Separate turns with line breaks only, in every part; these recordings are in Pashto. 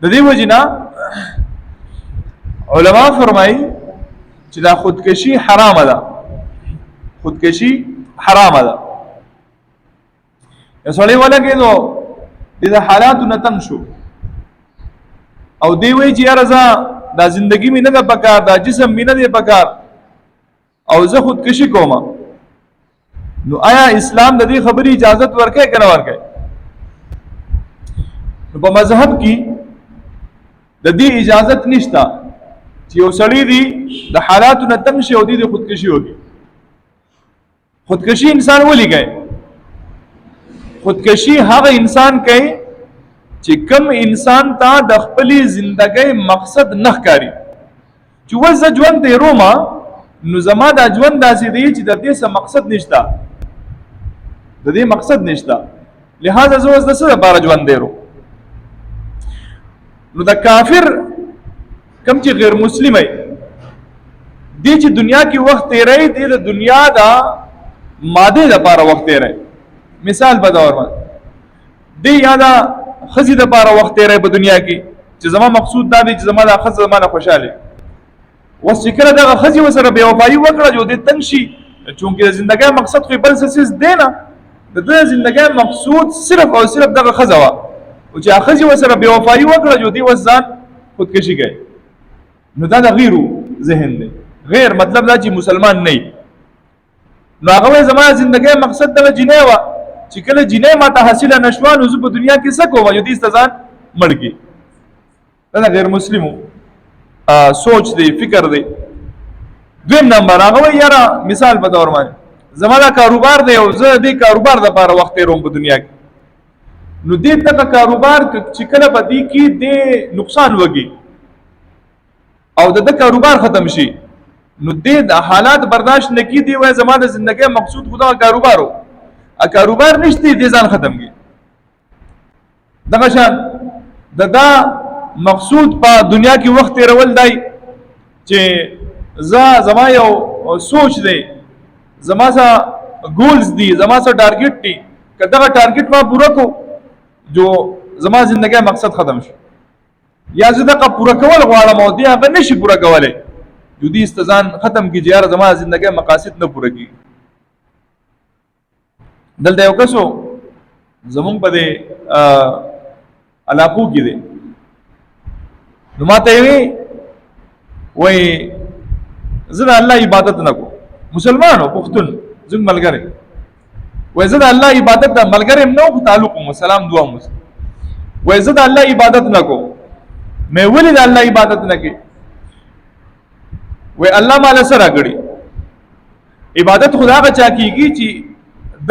د دې وجنه علما فرمایي چې دا خودکشي حرام ده، خودکشي حرام ده. یو سړی ولګېدو د حالاتو نه تنګ شو او دی وایي چې یاره زه دا زندگی مې نه ده پکار، دا جسم مې نه دی پکار او زه خودکشي کوم. نو آیا اسلام د دې خبرې اجازت ورکوي که نه ورکوي؟ نو په مذهب کې د دې اجازت نشته چې یو سړی دی د حالاتو نه تنګ شي او دی خودکشي وکړي. خودکشي انسان ولې کوي؟ خودکشي هغه انسان کوي چې کم انسان ته د خپلې زندګۍ مقصد نه ښکاري چې اوس زه ژوند تېروم نو زما دا ژوند داسې دی چې د دې څه مقصد نشته، د دې مقصد نشته، لہذا زه اوس د څه لپاره ژوند تېروم. نو د کافر کم چې غیر مسلم دی چې دنیا کې وخت تېروي دی د دنیا دا ماده لپاره وخت تېروي. مثال په ډول باندې دی یا دا ښځې دپاره وخت تېروي په دنیا کې چې زما مقصود دا دی چې زما دا ښځه زما نه خوشحاله. اوس چې کله دغه ښځې ورسره بې وفایي وکړه جو دې تنګ شي، چونکې د زندګۍ مقصد خو بل څه څیز دی نه، د ده د زندګۍ مقصود صرف او صرف دغه ښځه وه او چې هغه ښځې ورسره بې وفایي وکړه جو دې اوس ځان خودکشي کوي. نو دا د غیرو ذهن دی. غیر مطلب دا چې مسلمان نه وي. نو هغه وایي زما زندګۍ مقصد دغه جنۍ وه چې کله جنۍ ماته حاصله نه شوه نو زه په دنیا کې څه کوم جو دې ته ځان مړ کړي. دا د غیر مسلمو سوچ دی، فکر دی. دویم نمبر هغه وایي یاره مثال په طور باندې زما دا کاروبار دی او زه دې کاروبار دپاره وخت تېروم په دنیا کې، نو دې دغه کاروبار چې کله په دې کې دې نقصان وږي او د ده کاروبار ختم شي نو دې د حالات برداشت نه کړي، دی وایي زما د زندګۍ مقصود خو دغه کاروبار و، کاروبار نشته دې ځان ختم کړي. دغه شان د دا مقصود په دنیا کې وخت تېرول دی چې زما یو سوچ دی، زما څه ګولز دي، زما څه ټارګټ دي، که دغه ټارګټ ما پوره کو جو زما زندګۍ مقصد ختم شو، یا زه دغه پوره کول غواړم او دی هغه نشي پوره کولی جو دې استځان ختم کړي چې یاره زما زندګۍ مقاصد نه پوره کېږي. دلته یو کس زمونږ په دې علاقو کې دی، نو ما ته یې وایي زه د الله عبادت نه کوم، مسلمان و پښتون زموږ ملګری، وایي زه د الله عبادت نه ملګری م نه و خو تعلق مو سلام دعا مو، وایي زه د الله عبادت نه کوم. مې ولې د الله عبادت نه کوي؟ وایي الله ماله څه راکړي؟ عبادت خو هغه چا کېږي چې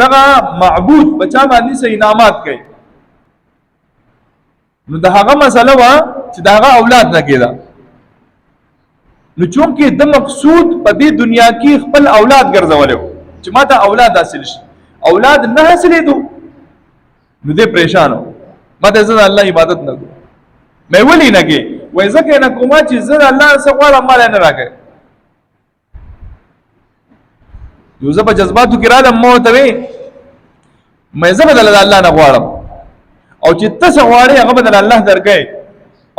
دغه معبود په چا باندې څه انعامات کوي. نو د هغه مسله وه چې د هغه اولاد نه کېده، نو چونکې د مقصود په دې دنیا کې خپل اولاد ګرځولی و چې ما ته اولاد حاصل شي، اولاد نه حاصلېدو نو دې پریشان و. ما ته زه د الله عبادت نه کوم. مې ولې نه کوې؟ وایي ځکه یې نه کومه چې زه د الله څه غواړم مالی نه راکوي. یو زه په جذباتو کې رالم ما ورته وې مې زه به د الله نه غواړم او چې ته څه غواړې هغه به د الله درکوي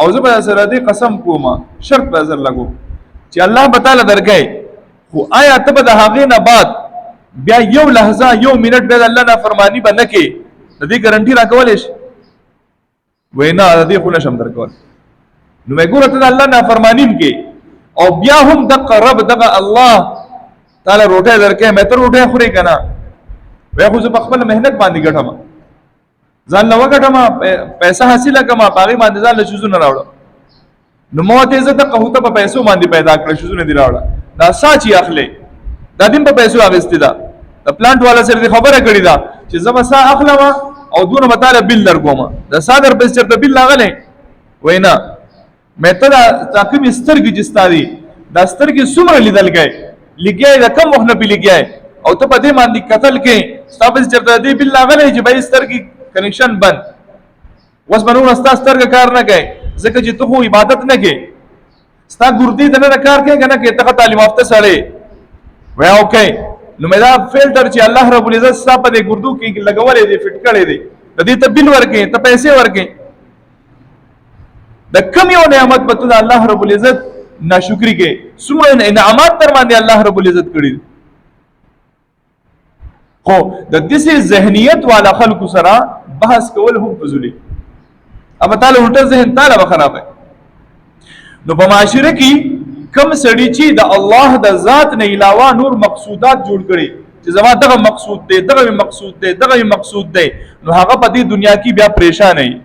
او زه به سره دې قسم کوم شرط به زر لګو چې الله به تعالی درکوي، خو آیا ته به د هغې نه بعد بیا یو لحظه یو منټ بیا د الله نافرماني به نه کوې؟ د دې ګارنټي راکولی شي؟ وایي نه د دې خو نشم درکولی. نو مې ګوره ته د الله نافرماني هم کوې او بیا هم دغه رب دغه الله تعالی روټۍ درکوي، مې ته روټۍ خورې که نه؟ وایي خو زه په خپله محنت باندې ګټم، ځان له وګټم، پیسه حاصله کړم، په هغې باندې ځان له شیزونه راوړم. نو ما ورته زه ته قهوته په پیسو باندې پیدا کړه، شیزونه دې راوړه، دا سا چې اخلې دا دې په پیسو اخیستې ده، د پلانټ والا سره دې خبره کړې ده چې زه به سا اخلم او دونه به تاله بل در کوم، د سا در پسې چېرته بل راغلی؟ وایي نه. مې ته دا کومې سترګې چې ستا دي دا سترګې څومره لیدل کوې؟ لګیا یې د کم وخت نه پې لګیا یې او ته په دې باندې کتل کوې، ستا پسې چېرته د دې بل راغلی چې بهې سترګې کنیکشن بند، اوس به نور ستا سترګه کار نه کوي ځکه چې ته خو عبادت نه کوې، ستا ګردې ته نه کار کوي که نه کوې، ته ښه تعلیم یافته سړی. وایي اوکې. نو مې دا فلټر چې الله رب العزت ستا په دې ګردو کې لګولی دی، فټ کړی دی، د دې ته بل ورکړې، ته پیسې ورکړې. د کوم یو نعمت په تو الله رب العزت ناشکری کې څومره انعامات در باندې الله رب العزت کړی خو د دې ذهنیت والا خلکو سره بحث کول هم فضولي اب تعالی الټا ذهن تعالی خراب ہے نو په معاشره کې کم سړی چې د الله د ذات نه علاوه نور مقصودات جوړ کړي چې زما دغه مقصود دی دغه مقصود دی دغه مقصود دی نو هغه په دې دنیا کې بیا پریشان نه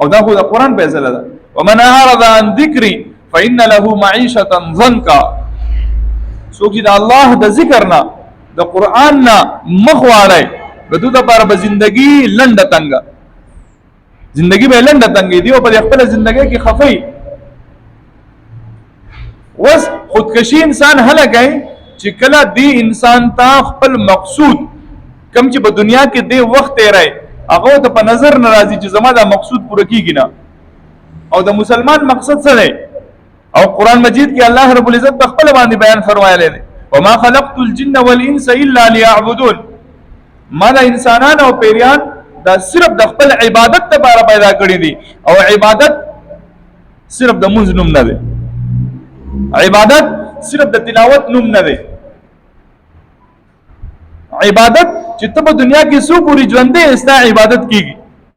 او دا خو د قران فیصله ده ومن اعرض عن ذکری فإن له معيشة ضنكا څوک چې د الله د ذکر نه د قران نه مخ واړی بدو د پر به زندگی لنډه تنګه زندگی به لنډه تنګي دی او په خپل زندگی کې خفي وس خودکشي انسان هلګي چې کله دی انسان ته خپل مقصود کم چې په دنیا کې دی وخت تیرای هغه ته په نظر ناراضي چې زما دا مقصود پوره کیږي نه او د مسلمان مقصد څه دی او قران مجید کې الله رب العزت په خپل باندې بیان فرمایلی دی وما خلقت الجن والانس الا ليعبدون ما د انسانان او پیریان دا صرف د خپل عبادت لپاره پیدا کړی دي او عبادت صرف د منځ نوم نه دی عبادت صرف د تلاوت نوم نه دی عبادت چې ته په دنیا کې څو پوری ژوندې استا عبادت کیږي